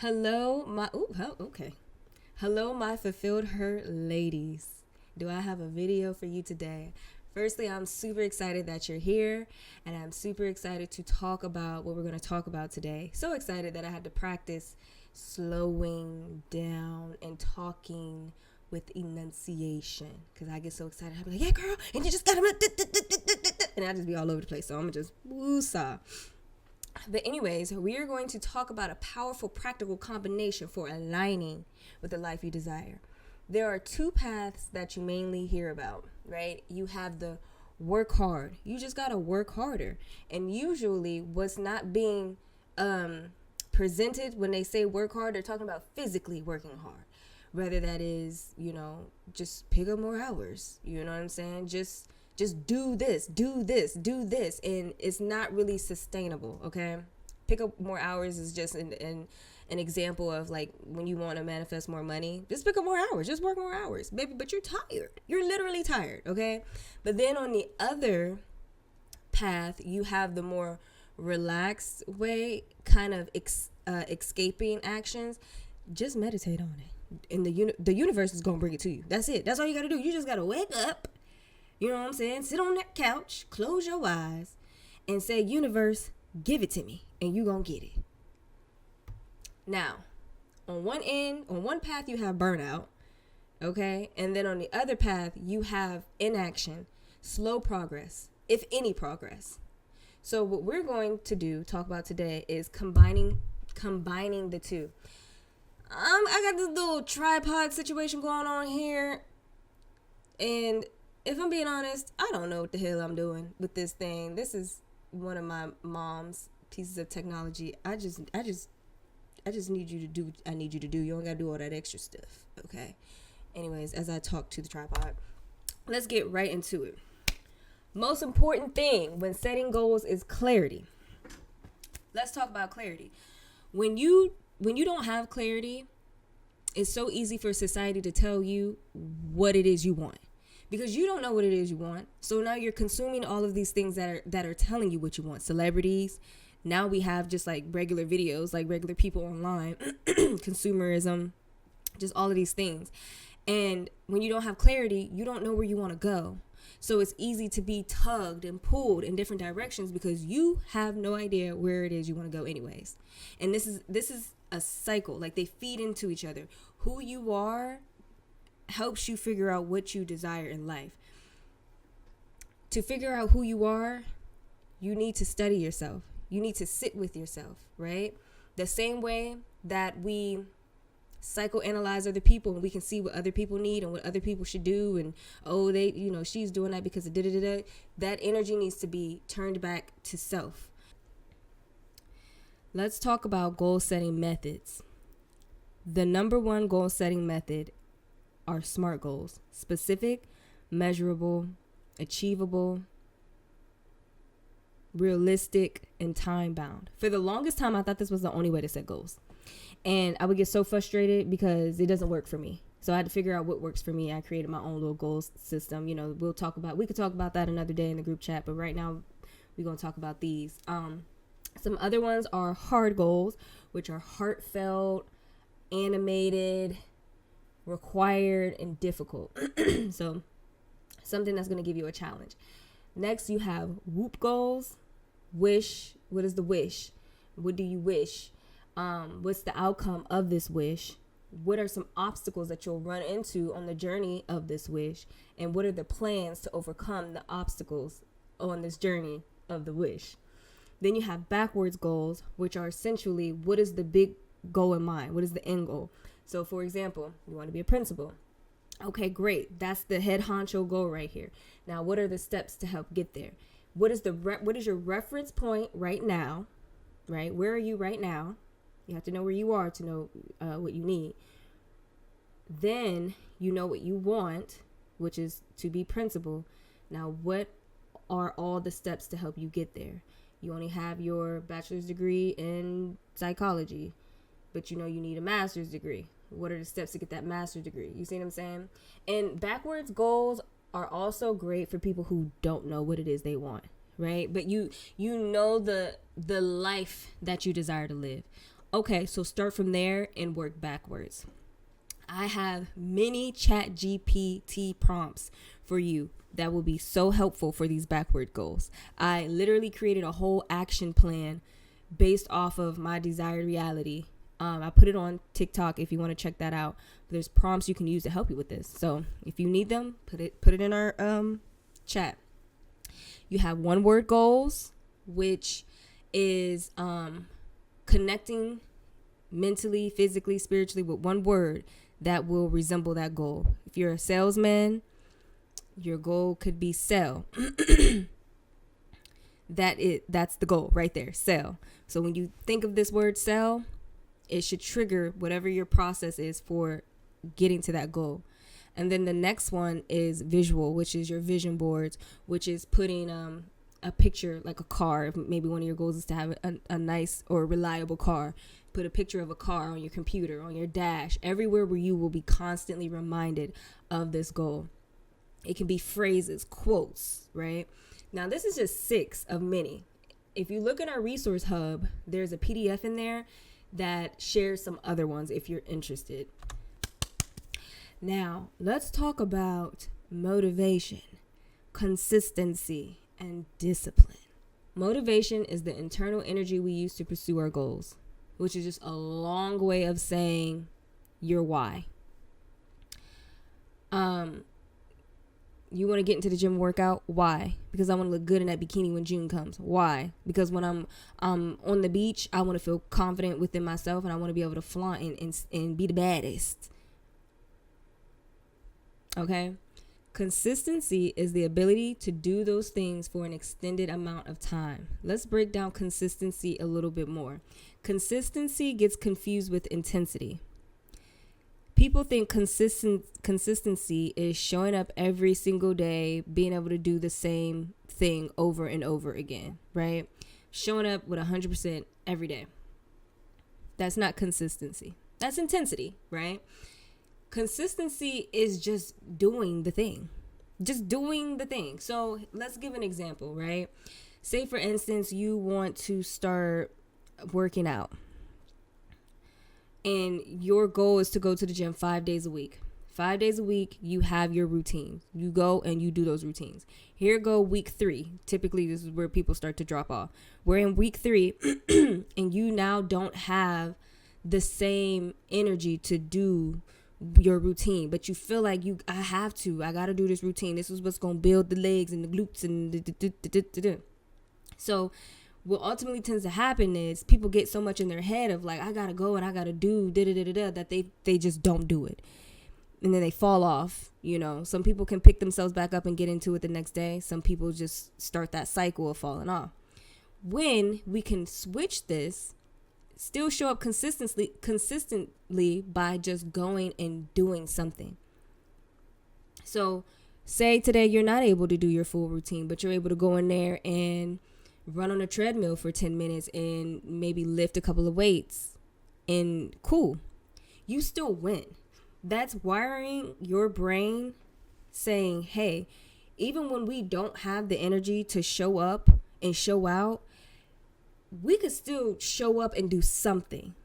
Okay. Hello, my fulfilled her ladies. Do I have a video for you today? Firstly, I'm super excited that you're here, and I'm super excited to talk about what we're going to talk about today. So excited that I had to practice slowing down and talking with enunciation because I get so excited. I'll be like, yeah, girl, and you just got to, and I just be all over the place. So I'm going to just woo-saw. But anyways, we are going to talk about a powerful practical combination for aligning with the life you desire. There are two paths that you mainly hear about, right? You have the work hard. You just got to work harder. And usually what's not being presented when they say work hard, they're talking about physically working hard. Whether that is, just pick up more hours. You know what I'm saying? Just do this, and it's not really sustainable, okay? Pick up more hours is just an example of like when you want to manifest more money, just pick up more hours, just work more hours, baby, but you're tired. You're literally tired, okay? But then on the other path, you have the more relaxed way, kind of escaping actions. Just meditate on it. And the universe is going to bring it to you. That's it. That's all you got to do. You just got to wake up. You know what I'm saying? Sit on that couch, close your eyes, and say, universe, give it to me, and you gonna get it. Now, on one path, you have burnout, okay? And then on the other path, you have inaction, slow progress, if any progress. So what we're going to talk about today is combining the two. I got this little tripod situation going on here, and if I'm being honest, I don't know what the hell I'm doing with this thing. This is one of my mom's pieces of technology. I just need you to do what I need you to do. You don't gotta do all that extra stuff, okay? Anyways, as I talk to the tripod, let's get right into it. Most important thing when setting goals is clarity. Let's talk about clarity. When you don't have clarity, it's so easy for society to tell you what it is you want. Because you don't know what it is you want. So now you're consuming all of these things that are telling you what you want. Celebrities. Now we have just like regular videos, like regular people online. Consumerism. Just all of these things. And when you don't have clarity, you don't know where you want to go. So it's easy to be tugged and pulled in different directions because you have no idea where it is you want to go anyways. And this is a cycle. Like they feed into each other. Who you are helps you figure out what you desire in life. To figure out who you are, you need to study yourself. You need to sit with yourself, right? The same way that we psychoanalyze other people and we can see what other people need and what other people should do, and she's doing that because of da-da-da-da. That energy needs to be turned back to self. Let's talk about goal setting methods. The number one goal setting method are SMART goals: specific, measurable, achievable, realistic, and time bound. For the longest time, I thought this was the only way to set goals. And I would get so frustrated because it doesn't work for me. So I had to figure out what works for me. I created my own little goals system. We could talk about that another day in the group chat, but right now we're going to talk about these. Some other ones are HARD goals, which are heartfelt, animated, required, and difficult. So something that's going to give you a challenge. Next, you have WHOOP goals. Wish. What is the wish? What do you wish? What's the outcome of this wish? What are some obstacles that you'll run into on the journey of this wish? And what are the plans to overcome the obstacles on this journey of the wish? Then you have backwards goals, which are essentially what is the big goal in mind? What is the end goal? So, for example, you want to be a principal. Okay, great. That's the head honcho goal right here. Now, what are the steps to help get there? What is your reference point right now? Right? Where are you right now? You have to know where you are to know what you need. Then you know what you want, which is to be principal. Now, what are all the steps to help you get there? You only have your bachelor's degree in psychology, but you need a master's degree. What are the steps to get that master's degree? You see what I'm saying? And backwards goals are also great for people who don't know what it is they want, right? But you know the life that you desire to live. Okay, so start from there and work backwards. I have many chat GPT prompts for you that will be so helpful for these backward goals. I literally created a whole action plan based off of my desired reality. I put it on TikTok if you want to check that out. There's prompts you can use to help you with this. So if you need them, put it in our chat. You have 1-word goals, which is connecting mentally, physically, spiritually with one word that will resemble that goal. If you're a salesman, your goal could be sell. That's the goal right there, sell. So when you think of this word sell, it should trigger whatever your process is for getting to that goal. And then the next one is visual, which is your vision boards, which is putting a picture like a car. Maybe one of your goals is to have a nice or reliable car. Put a picture of a car on your computer, on your dash, everywhere where you will be constantly reminded of this goal. It can be phrases, quotes, right? Now, this is just 6 of many. If you look at our resource hub, there's a PDF in there that shares some other ones if you're interested. Now, let's talk about motivation, consistency, and discipline. Motivation is the internal energy we use to pursue our goals, which is just a long way of saying your why. You want to get into the gym workout? Why? Because I want to look good in that bikini when June comes. Why? Because when I'm on the beach, I want to feel confident within myself and I want to be able to flaunt and be the baddest. Okay? Consistency is the ability to do those things for an extended amount of time. Let's break down consistency a little bit more. Consistency gets confused with intensity. People think consistency is showing up every single day, being able to do the same thing over and over again, right? Showing up with 100% every day. That's not consistency. That's intensity, right? Consistency is just doing the thing. Just doing the thing. So let's give an example, right? Say, for instance, you want to start working out. And your goal is to go to the gym 5 days a week. 5 days a week, you have your routines. You go and you do those routines. Here go week 3. Typically, this is where people start to drop off. We're in week 3, and you now don't have the same energy to do your routine, but you feel like I gotta do this routine. This is what's gonna build the legs and the glutes and So what ultimately tends to happen is people get so much in their head of like, I gotta go and I gotta do that they just don't do it. And then they fall off, you know. Some people can pick themselves back up and get into it the next day. Some people just start that cycle of falling off. When we can switch this, still show up consistently by just going and doing something. So say today you're not able to do your full routine, but you're able to go in there and run on a treadmill for 10 minutes and maybe lift a couple of weights, and cool, you still win. That's wiring your brain saying, hey, even when we don't have the energy to show up and show out, we could still show up and do something.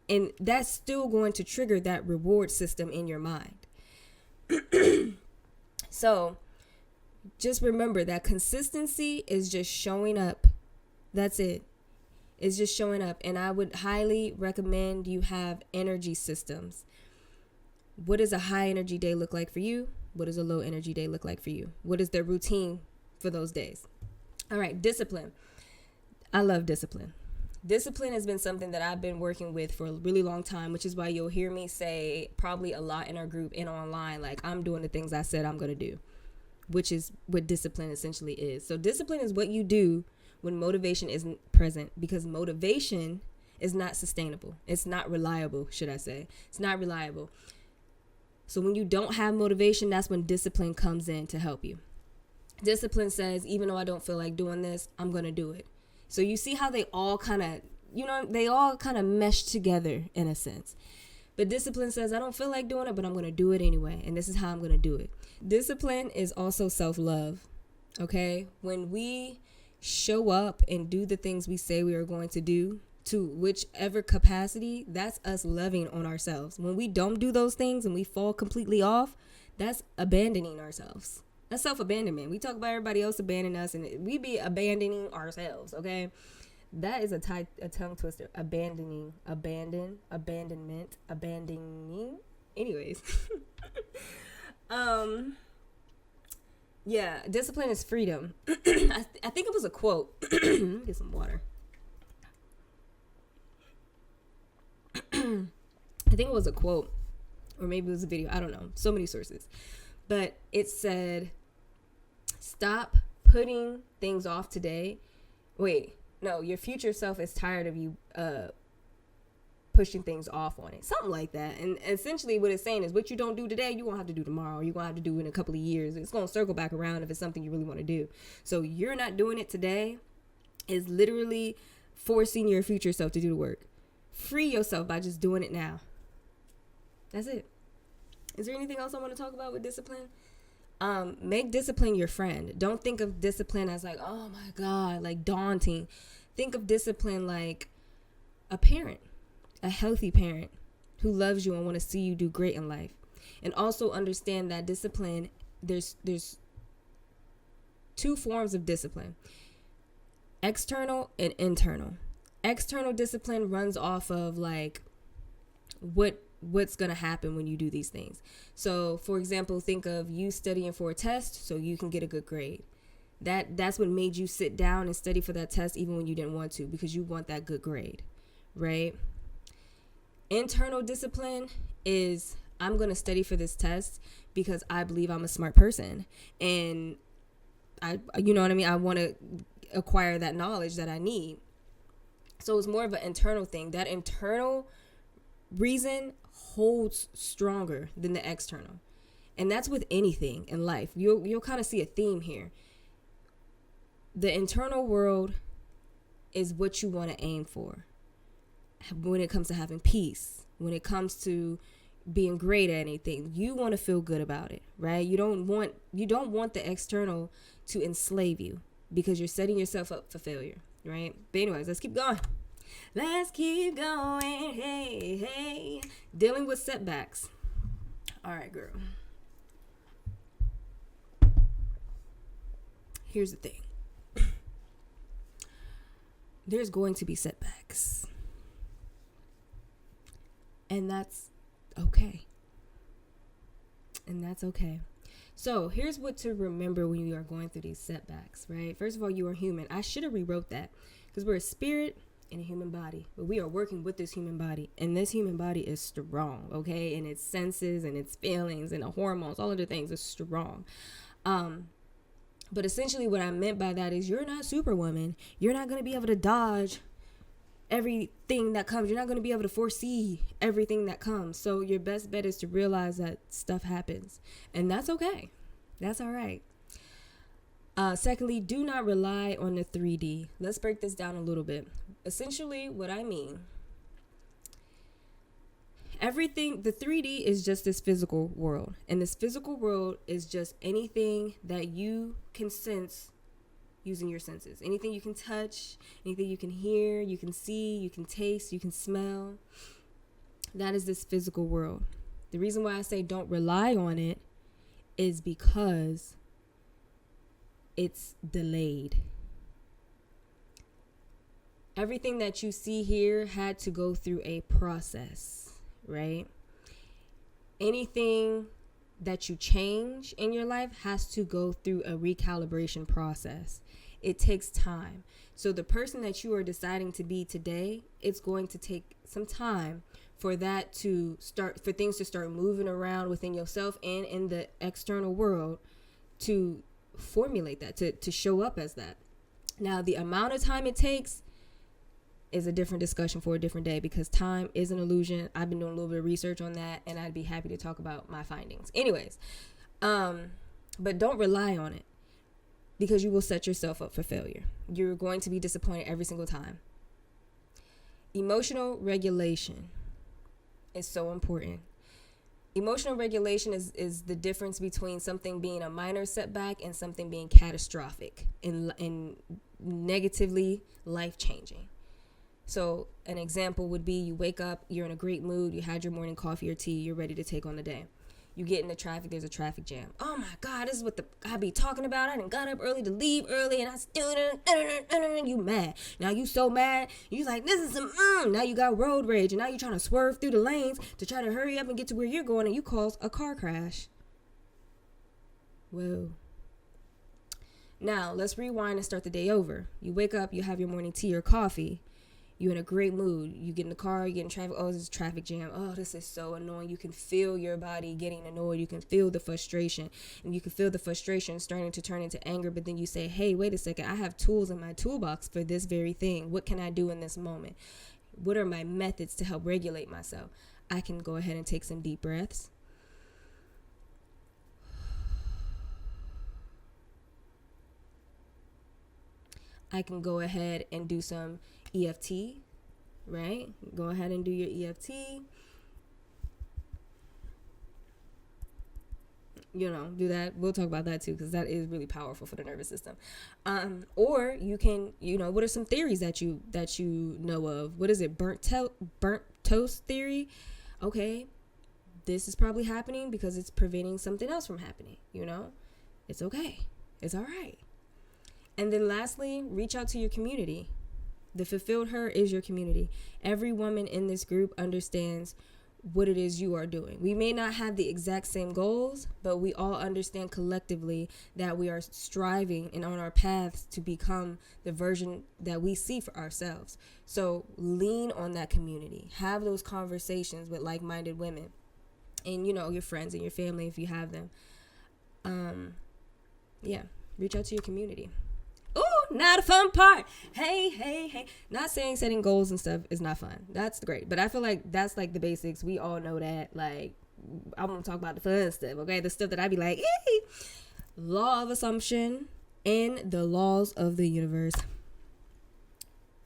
And that's still going to trigger that reward system in your mind. So just remember that consistency is just showing up. That's it. It's just showing up. And I would highly recommend you have energy systems. What does a high energy day look like for you? What does a low energy day look like for you? What is their routine for those days? All right, discipline. I love discipline. Discipline has been something that I've been working with for a really long time, which is why you'll hear me say probably a lot in our group and online, like I'm doing the things I said I'm going to do, which is what discipline essentially is. So discipline is what you do when motivation isn't present, because motivation is not sustainable. It's not reliable, should I say. It's not reliable. So when you don't have motivation, that's when discipline comes in to help you. Discipline says, even though I don't feel like doing this, I'm going to do it. So you see how they all kind of mesh together in a sense. But discipline says, I don't feel like doing it, but I'm going to do it anyway. And this is how I'm going to do it. Discipline is also self-love. Okay? When we show up and do the things we say we are going to do to whichever capacity, that's us loving on ourselves. When we don't do those things and we fall completely off, that's abandoning ourselves. That's self-abandonment. We talk about everybody else abandoning us, and we be abandoning ourselves, okay? That is a tongue twister. Abandonment. Abandoning. Anyways. Yeah, discipline is freedom. I think it was a quote. Let me get some water. I think it was a quote, or maybe it was a video. I don't know. So many sources. But it said, stop putting things off today. Wait, no, your future self is tired of you pushing things off on it. Something like that. And essentially what it's saying is what you don't do today, you're going to have to do tomorrow. Or you're going to have to do in a couple of years. It's going to circle back around if it's something you really want to do. So you're not doing it today is literally forcing your future self to do the work. Free yourself by just doing it now. That's it. Is there anything else I want to talk about with discipline? Make discipline your friend. Don't think of discipline as like, oh my God, like daunting. Think of discipline like a parent, a healthy parent who loves you and want to see you do great in life. And also understand that discipline, there's two forms of discipline, external and internal. External discipline runs off of like what's going to happen when you do these things. So, for example, think of you studying for a test so you can get a good grade. That's what made you sit down and study for that test even when you didn't want to, because you want that good grade, right? Internal discipline is I'm going to study for this test because I believe I'm a smart person and you know what I mean? I want to acquire that knowledge that I need. So it's more of an internal thing. That internal reason holds stronger than the external. And that's with anything in life. You'll kind of see a theme here. The internal world is what you want to aim for when it comes to having peace, when it comes to being great at anything. You want to feel good about it, right? You don't want the external to enslave you because you're setting yourself up for failure, right? But anyways, let's keep going. Hey. Dealing with setbacks. All right, girl. Here's the thing. There's going to be setbacks. And that's okay. So here's what to remember when you are going through these setbacks, right? First of all, you are human. I should have rewrote that because we're a spirit in a human body, but we are working with this human body, and this human body is strong, okay? And its senses and its feelings and the hormones, all of the things are strong. But essentially what I meant by that is you're not Superwoman. You're not going to be able to dodge everything that comes. You're not going to be able to foresee everything that comes. So your best bet is to realize that stuff happens, and that's okay. That's all right. Secondly, do not rely on the 3D. Let's break this down a little bit. Essentially, what I mean, everything, the 3D is just this physical world. And this physical world is just anything that you can sense using your senses. Anything you can touch, anything you can hear, you can see, you can taste, you can smell. That is this physical world. The reason why I say don't rely on it is because it's delayed. Everything that you see here had to go through a process, right? Anything that you change in your life has to go through a recalibration process. It takes time. So the person that you are deciding to be today, it's going to take some time for that to start, for things to start moving around within yourself and in the external world to formulate that, to show up as that. Now, the amount of time it takes is a different discussion for a different day, because time is an illusion. I've been doing a little bit of research on that, and I'd be happy to talk about my findings. Anyways, but don't rely on it, because you will set yourself up for failure. You're going to be disappointed every single time. Emotional regulation is so important. Emotional regulation is the difference between something being a minor setback and something being catastrophic and negatively life-changing. So an example would be you wake up, you're in a great mood, you had your morning coffee or tea, you're ready to take on the day. You get in the traffic, there's a traffic jam. Oh my God, this is what I be talking about. I done got up early to leave early and I still, you mad. Now you so mad, you like, this is some, now you got road rage and now you're trying to swerve through the lanes to try to hurry up and get to where you're going and you cause a car crash. Whoa. Now let's rewind and start the day over. You wake up, you have your morning tea or coffee. You're in a great mood. You get in the car, you get in traffic. Oh, this is a traffic jam. Oh, this is so annoying. You can feel your body getting annoyed. You can feel the frustration. And you can feel the frustration starting to turn into anger. But then you say, hey, wait a second. I have tools in my toolbox for this very thing. What can I do in this moment? What are my methods to help regulate myself? I can go ahead and take some deep breaths. I can go ahead and do some EFT, right? Go ahead and do your EFT. Do that. We'll talk about that too, because that is really powerful for the nervous system. Or you can, what are some theories that you know of? What is it? Burnt toast theory? Okay, this is probably happening because it's preventing something else from happening. It's okay. It's all right. And then lastly, reach out to your community. The Fulfilled Her is your community. Every woman in this group understands what it is you are doing. We may not have the exact same goals, but we all understand collectively that we are striving and on our paths to become the version that we see for ourselves. So lean on that community. Have those conversations with like-minded women and, your friends and your family if you have them. Reach out to your community. Ooh, now the fun part. Hey. Not saying setting goals and stuff is not fun. That's great. But I feel like that's like the basics. We all know that. Like, I want to talk about the fun stuff, okay? The stuff that I be like, hey. Law of assumption and the laws of the universe.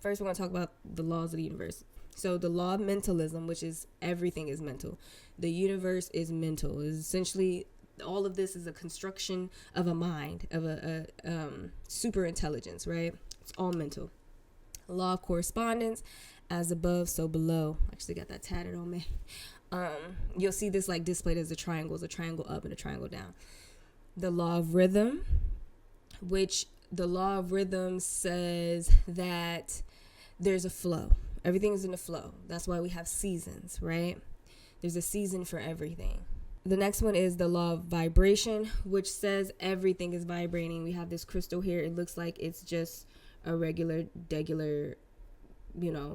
First, we're going to talk about the laws of the universe. So the law of mentalism, which is everything is mental. The universe is mental. It's essentially all of this is a construction of a mind, of a super intelligence, right? It's all mental. Law of correspondence, as above, so below. Actually got that tatted on me. You'll see this like displayed as a triangle up and a triangle down. The law of rhythm, which the law of rhythm says that there's a flow. Everything is in a flow. That's why we have seasons, right? There's a season for everything. The next one is the law of vibration, which says everything is vibrating. We have this crystal here. It looks like it's just a regular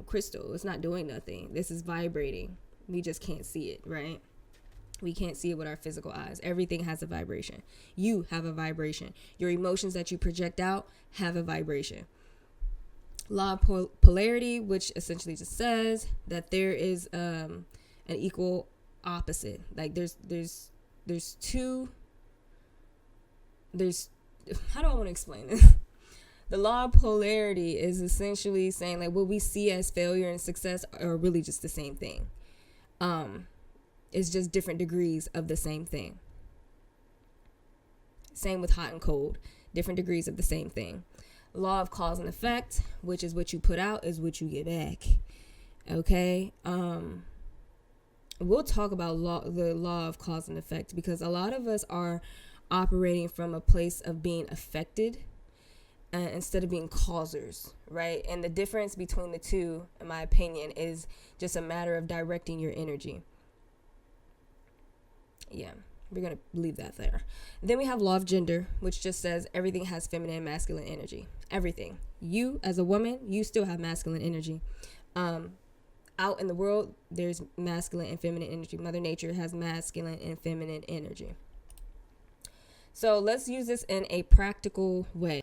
crystal. It's not doing nothing. This is vibrating. We just can't see it, right? We can't see it with our physical eyes. Everything has a vibration. You have a vibration. Your emotions that you project out have a vibration. Law of polarity, which essentially just says that there is an equal opposite. Like there's how do I want to explain this? The law of polarity is essentially saying like what we see as failure and success are really just the same thing. It's just different degrees of the same thing. Same with hot and cold, different degrees of the same thing. Law of cause and effect, which is what you put out is what you get back. Okay. We'll talk about the law of cause and effect because a lot of us are operating from a place of being affected instead of being causers, right? And the difference between the two, in my opinion, is just a matter of directing your energy. Yeah, we're going to leave that there. Then we have law of gender, which just says everything has feminine and masculine energy. Everything. You, as a woman, you still have masculine energy. Out in the world, there's masculine and feminine energy. Mother Nature has masculine and feminine energy. So let's use this in a practical way.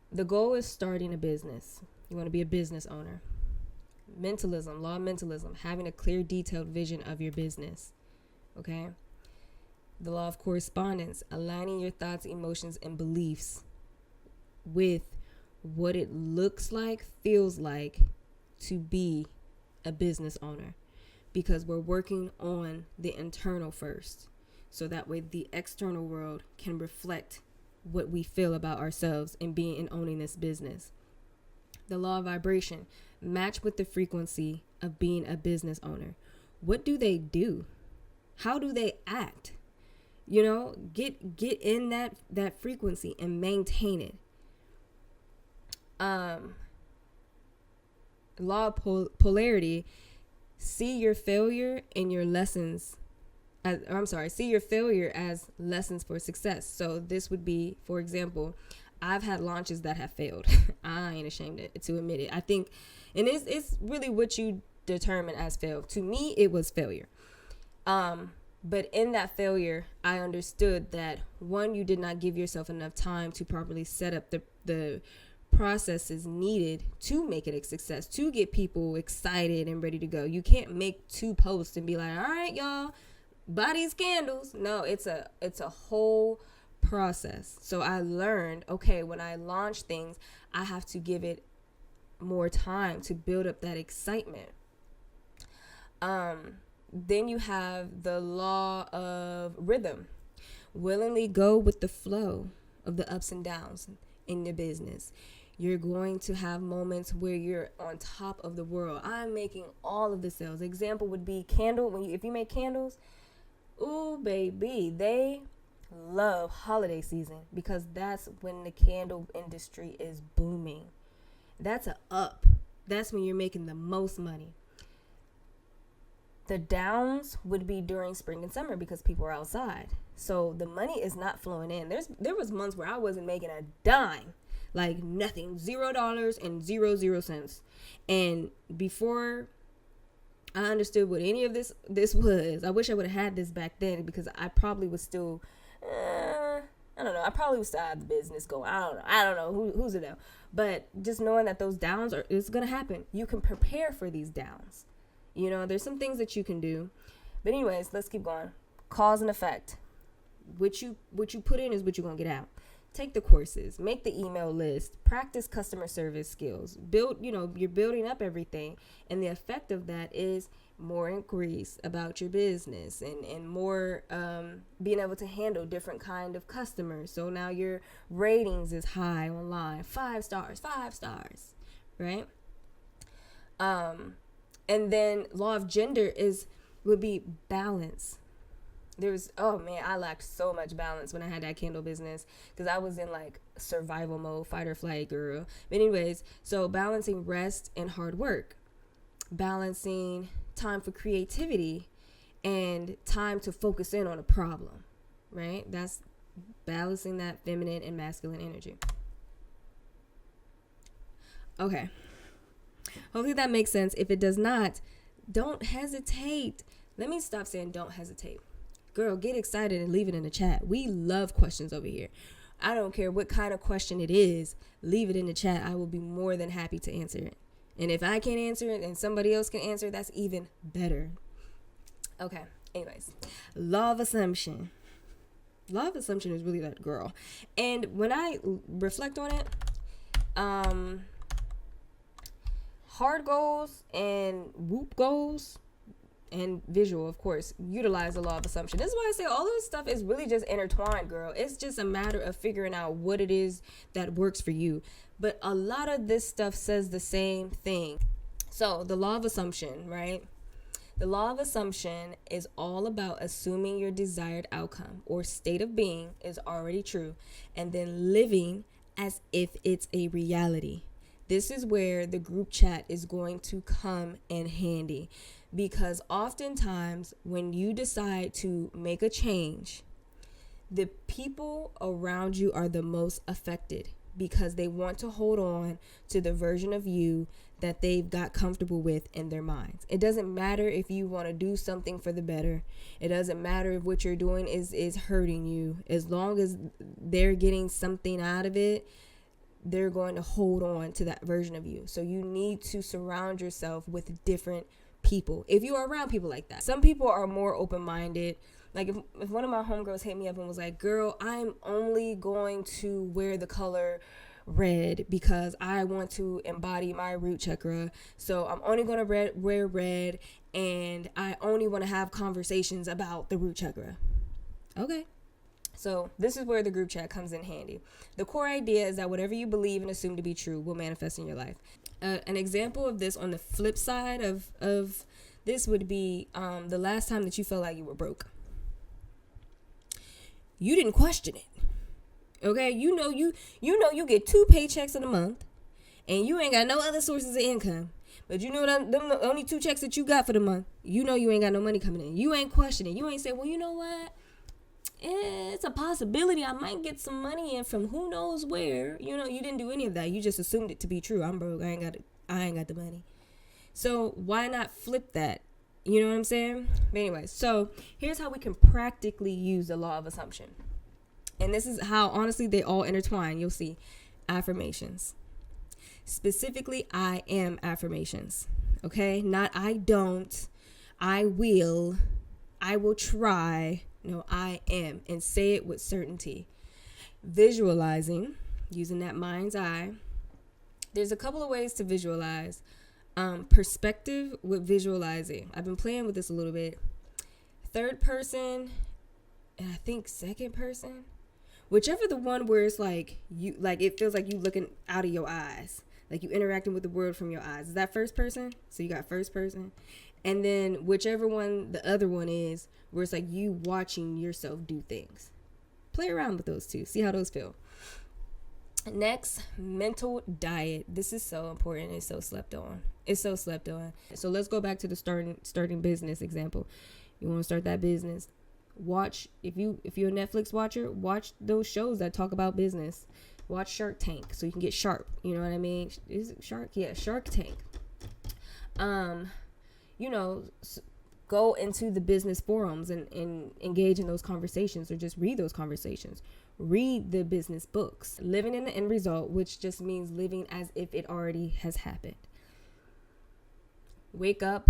The goal is starting a business. You want to be a business owner. Mentalism, law of mentalism, having a clear, detailed vision of your business. Okay? The law of correspondence, aligning your thoughts, emotions, and beliefs with what it looks like, feels like, to be a business owner, because we're working on the internal first, so that way the external world can reflect what we feel about ourselves and being and owning this business. The law of vibration, match with the frequency of being a business owner. What do they do? How do they act? You know, get in that frequency and maintain it. Law of polarity. See your failure and your lessons see your failure as lessons for success. So this would be, for example, I've had launches that have failed. I ain't ashamed to admit it. I think, and it's really what you determine as fail. To me, it was failure. But in that failure, I understood that, one, you did not give yourself enough time to properly set up the processes needed to make it a success, to get people excited and ready to go. You can't make 2 posts and be like, all right, y'all, buy these candles. No, it's a whole process. So I learned, okay, when I launch things, I have to give it more time to build up that excitement. Then you have the law of rhythm. Willingly go with the flow of the ups and downs in your business. You're going to have moments where you're on top of the world. I'm making all of the sales. Example would be candle. If you make candles, ooh, baby, they love holiday season because that's when the candle industry is booming. That's a up. That's when you're making the most money. The downs would be during spring and summer because people are outside. So the money is not flowing in. There was months where I wasn't making a dime, like nothing, $0 and 0 cents. And before I understood what any of this was, I wish I would have had this back then because I probably was still, I don't know. I probably was still out of the business going. I don't know. Who's to know? But just knowing that those downs it's going to happen. You can prepare for these downs. You know, there's some things that you can do. But anyways, let's keep going. Cause and effect. What you put in is what you're going to get out. Take the courses, make the email list, practice customer service skills, you're building up everything. And the effect of that is more inquiries about your business and more being able to handle different kind of customers. So now your ratings is high online, 5 stars, right? And then law of gender would be balance. I lacked so much balance when I had that candle business because I was in like survival mode, fight or flight girl. But anyways, so balancing rest and hard work, balancing time for creativity and time to focus in on a problem, right? That's balancing that feminine and masculine energy. Okay. Hopefully that makes sense. If it does not, don't hesitate. Let me stop saying don't hesitate. Girl, get excited and leave it in the chat. We love questions over here. I don't care what kind of question it is. Leave it in the chat. I will be more than happy to answer it. And if I can't answer it and somebody else can answer it, that's even better. Okay. Anyways, law of assumption. Law of assumption is really that girl. And when I reflect on it, hard goals and whoop goals and visual, of course, utilize the law of assumption. This is why I say all this stuff is really just intertwined, girl. It's just a matter of figuring out what it is that works for you. But a lot of this stuff says the same thing. So the law of assumption, right? The law of assumption is all about assuming your desired outcome or state of being is already true and then living as if it's a reality. This is where the group chat is going to come in handy because oftentimes when you decide to make a change, the people around you are the most affected because they want to hold on to the version of you that they've got comfortable with in their minds. It doesn't matter if you want to do something for the better. It doesn't matter if what you're doing is hurting you. As long as they're getting something out of it, they're going to hold on to that version of you. So you need to surround yourself with different people if you are around people like that. Some people are more open-minded. Like if one of my homegirls hit me up and was like, girl, I'm only going to wear the color red because I want to embody my root chakra. So I'm only going to wear red and I only want to have conversations about the root chakra. Okay. So this is where the group chat comes in handy. The core idea is that whatever you believe and assume to be true will manifest in your life. An example of this on the flip side of this would be the last time that you felt like you were broke. You didn't question it. Okay, you know you get 2 paychecks in a month, and you ain't got no other sources of income. But you know them only 2 checks that you got for the month. You know you ain't got no money coming in. You ain't questioning. You ain't say, well, you know what? It's a possibility I might get some money in from who knows where. You know, you didn't do any of that. You just assumed it to be true. I'm broke. I ain't got the money. So why not flip that? You know what I'm saying? But anyway, so here's how we can practically use the law of assumption. And this is how, honestly, they all intertwine. You'll see. Affirmations. Specifically, I am affirmations. Okay? Not I don't. I will try. No, I am. And say it with certainty. Visualizing, using that mind's eye. There's a couple of ways to visualize. Perspective with visualizing. I've been playing with this a little bit. Third person, and I think second person. Whichever the one where it's like you, like it feels like you looking out of your eyes, like you interacting with the world from your eyes. Is that first person? So you got first person, and then whichever one the other one is, where it's like you watching yourself do things. Play around with those two. See how those feel. Next, mental diet. This is so important. It's so slept on. So let's go back to the starting business example. You want to start that business. Watch, if you're a Netflix watcher, watch those shows that talk about business. Watch Shark Tank so you can get sharp. You know what I mean? Is it Shark? Yeah, Shark Tank. Go into the business forums and engage in those conversations, or just read those conversations. Read the business books. Living in the end result, which just means living as if it already has happened. Wake up.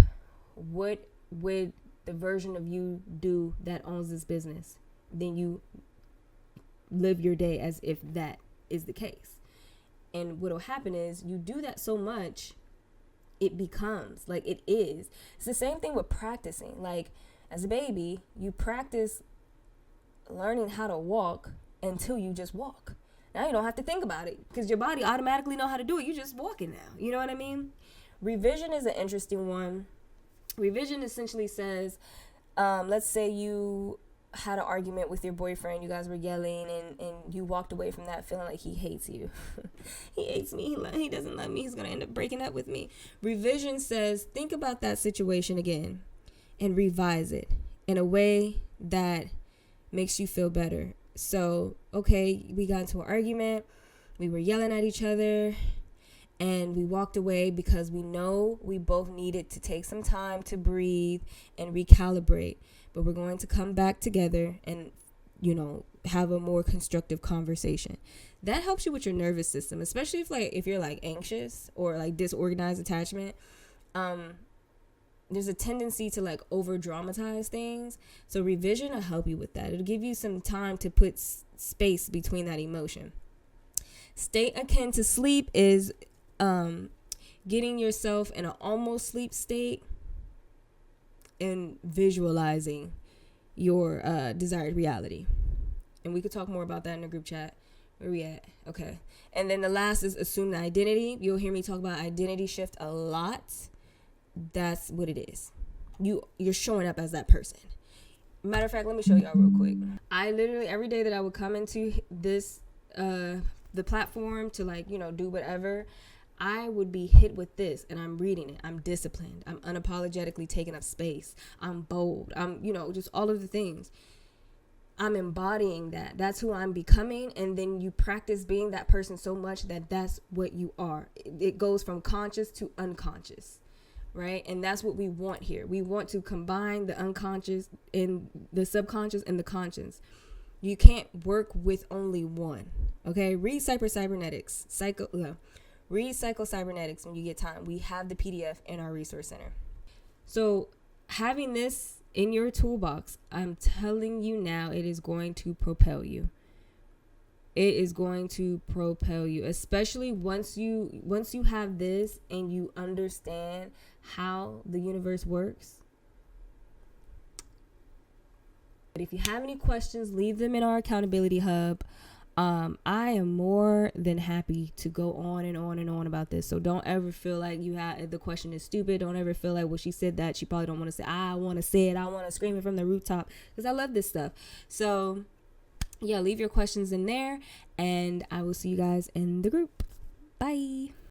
What would the version of you do that owns this business? Then you live your day as if that is the case. And what'll happen is you do that so much, it becomes like it is. It's the same thing with practicing. Like as a baby, you practice learning how to walk until you just walk. Now you don't have to think about it because your body automatically know how to do it. You just walking now. You know what I mean? Revision is an interesting one. Revision essentially says, let's say you had an argument with your boyfriend, you guys were yelling, and you walked away from that feeling like he hates you. He hates me, he doesn't love me, he's going to end up breaking up with me. Revision says, think about that situation again and revise it in a way that makes you feel better. So, okay, we got into an argument, we were yelling at each other, and we walked away because we know we both needed to take some time to breathe and recalibrate. But we're going to come back together and, have a more constructive conversation. That helps you with your nervous system, especially if you're like anxious or like disorganized attachment. There's a tendency to like over dramatize things. So revision will help you with that. It'll give you some time to put space between that emotion. State akin to sleep is getting yourself in an almost sleep state and visualizing your desired reality. And we could talk more about that in the group chat. Where we at? Okay. And then the last is assume the identity. You'll hear me talk about identity shift a lot. That's what it is. You're showing up as that person. Matter of fact, let me show y'all real quick. I literally, every day that I would come into this, the platform to do whatever, I would be hit with this, and I'm reading it. I'm disciplined. I'm unapologetically taking up space. I'm bold. I'm, just all of the things. I'm embodying that. That's who I'm becoming. And then you practice being that person so much that that's what you are. It goes from conscious to unconscious, right? And that's what we want here. We want to combine the unconscious and the subconscious and the conscious. You can't work with only one, okay? Read Psycho-Cybernetics. Read Psycho-Cybernetics when you get time. We have the PDF in our resource center. So having this in your toolbox, I'm telling you now, it is going to propel you. It is going to propel you, especially once you have this and you understand how the universe works. But if you have any questions, leave them in our accountability hub. I am more than happy to go on and on and on about this. So don't ever feel like the question is stupid. Don't ever feel like, well, she said that, she probably don't want to say. I want to say it. I want to scream it from the rooftop, because I love this stuff. So yeah, leave your questions in there, and I will see you guys in the group. Bye.